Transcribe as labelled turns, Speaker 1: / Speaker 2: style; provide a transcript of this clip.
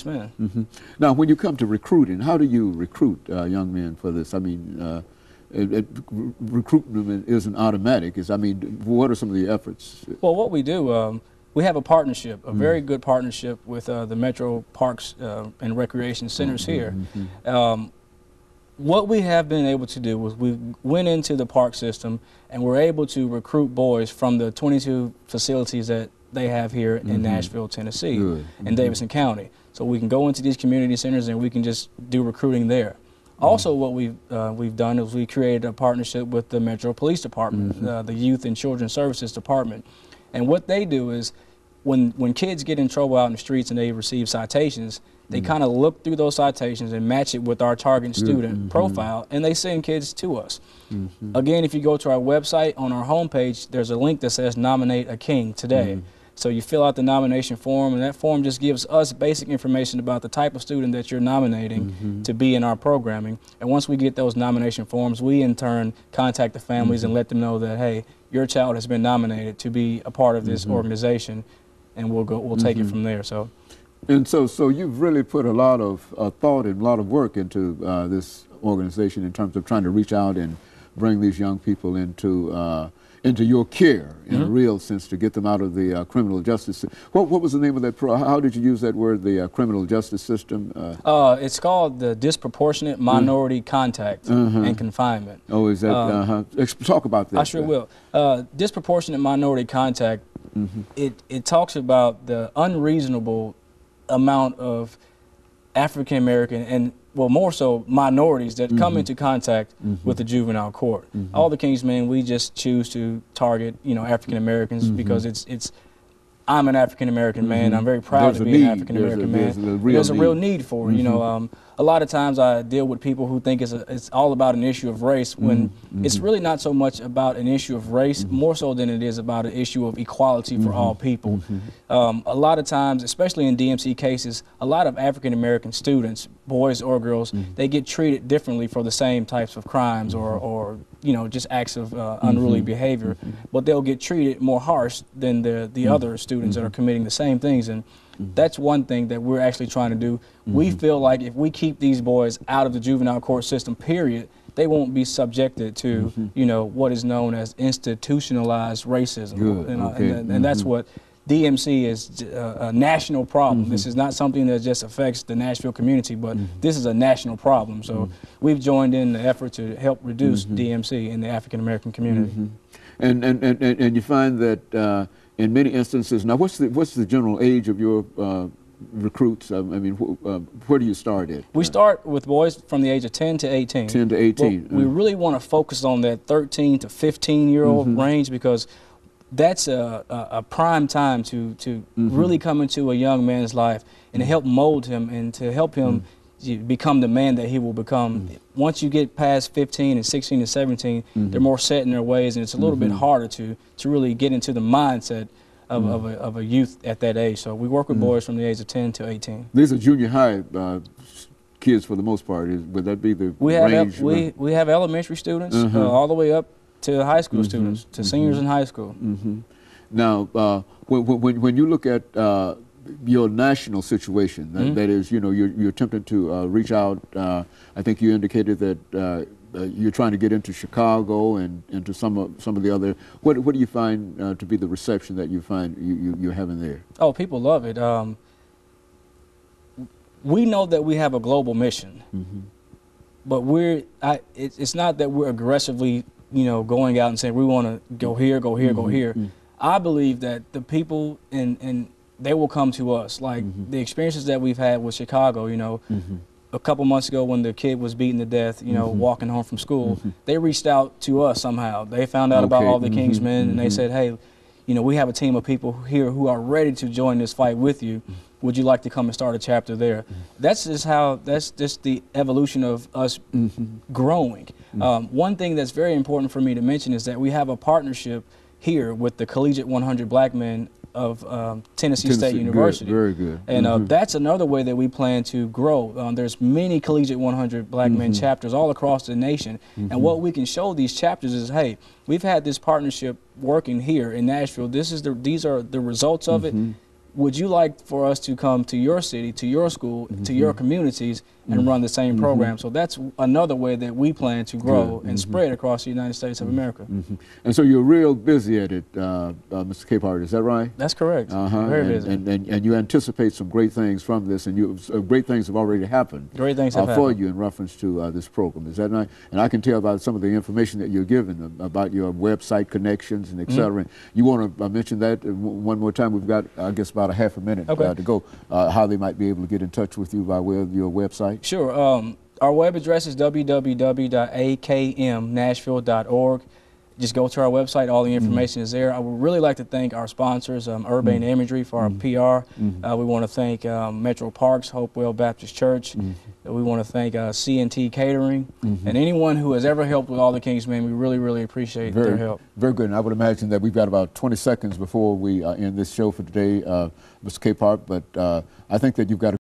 Speaker 1: men.
Speaker 2: Now, when you come to recruiting, how do you recruit young men for this? I mean, recruitment isn't automatic. I mean, what are some of the efforts?
Speaker 1: Well, what we do, we have a partnership, a very good partnership with the Metro Parks and Recreation Centers here. What we have been able to do was we went into the park system and we're able to recruit boys from the 22 facilities that they have here in Nashville, Tennessee, in Davidson County. So we can go into these community centers and we can just do recruiting there. Also, what we've done is we created a partnership with the Metro Police Department, the Youth and Children's Services Department. And what they do is when kids get in trouble out in the streets and they receive citations, they kind of look through those citations and match it with our target student profile, and they send kids to us. Again, if you go to our website, on our homepage, there's a link that says Nominate a King Today. So you fill out the nomination form, and that form just gives us basic information about the type of student that you're nominating to be in our programming. And once we get those nomination forms, we in turn contact the families and let them know that, hey, your child has been nominated to be a part of this organization, and we'll take it from there.
Speaker 2: And so you've really put a lot of thought and a lot of work into this organization in terms of trying to reach out and bring these young people into your care in a real sense, to get them out of the criminal justice system. What was the name of that how did you use that word, the criminal justice system?
Speaker 1: It's called the Disproportionate Minority Contact and Confinement.
Speaker 2: Oh, is that, talk about that.
Speaker 1: I sure will. Disproportionate Minority Contact, it talks about the unreasonable amount of African American and, well, more so minorities that come into contact with the juvenile court. All the Kingsmen, we just choose to target, African Americans because I'm an African American man. I'm very proud to be an African American man. There's a real need for it. A lot of times I deal with people who think it's all about an issue of race, when it's really not so much about an issue of race, more so than it is about an issue of equality for all people. A lot of times, especially in DMC cases, a lot of African American students, boys or girls, they get treated differently for the same types of crimes or just acts of unruly behavior, but they'll get treated more harsh than the other students that are committing the same things. And that's one thing that we're actually trying to do. We feel like if we keep these boys out of the juvenile court system, period, they won't be subjected to, what is known as institutionalized racism. And that's what DMC is, a national problem. This is not something that just affects the Nashville community, but this is a national problem. So we've joined in the effort to help reduce DMC in the African American community.
Speaker 2: And you find that in many instances, now what's the general age of your recruits? I mean, where do you start at?
Speaker 1: We start with boys from the age of 10 to 18.
Speaker 2: 10 to 18.
Speaker 1: We really want to focus on that 13 to 15-year-old range, because that's a prime time to really come into a young man's life and to help mold him and to help him become the man that he will become. Once you get past 15 and 16 and 17, they're more set in their ways, and it's a little bit harder to really get into the mindset of a youth at that age. So we work with boys from the age of 10 to 18.
Speaker 2: These are junior high kids for the most part. Would that be the range?
Speaker 1: We have elementary students all the way up to high school students, to seniors in high school.
Speaker 2: Now, when you look at your national situation, that is, you're attempting to reach out. I think you indicated that you're trying to get into Chicago and into some of the other. What do you find to be the reception that you find you're having there?
Speaker 1: Oh, people love it. We know that we have a global mission, but it's not that we're aggressively, going out and saying we want to go here, go here, go here. I believe that the people and they will come to us. Like the experiences that we've had with Chicago, a couple months ago when the kid was beaten to death, walking home from school, they reached out to us somehow. They found out about all the Kingsmen, and they said, hey, we have a team of people here who are ready to join this fight with you. Would you like to come and start a chapter there? That's just the evolution of us growing. One thing that's very important for me to mention is that we have a partnership here with the Collegiate 100 Black Men of Tennessee State University.
Speaker 2: Very good.
Speaker 1: And that's another way that we plan to grow. There's many Collegiate 100 Black Men chapters all across the nation. And what we can show these chapters is, hey, we've had this partnership working here in Nashville. These are the results of it. would you like for us to come to your city, to your school, to your communities, and run the same program? So that's another way that we plan to grow and spread across the United States of America.
Speaker 2: And so you're real busy at it, Mr. Capehart, is that right?
Speaker 1: That's correct. Very busy.
Speaker 2: And you anticipate some great things from this, and great things have already happened.
Speaker 1: Great things have
Speaker 2: for
Speaker 1: happened.
Speaker 2: you in reference to this program, is that right? And I can tell by some of the information that you're given about your website connections and et cetera. You want to mention that one more time? We've got, I guess, about a half a minute to go. How they might be able to get in touch with you by way of your website?
Speaker 1: Sure. Our web address is www.akmnashville.org. Just go to our website. All the information is there. I would really like to thank our sponsors, Urban Imagery, for our PR. We want to thank Metro Parks, Hopewell Baptist Church. We want to thank C&T Catering. And anyone who has ever helped with All the King's Men, we really, really appreciate their help.
Speaker 2: Very good. And I would imagine that we've got about 20 seconds before we end this show for today, Mr. Capehart. But I think that you've got a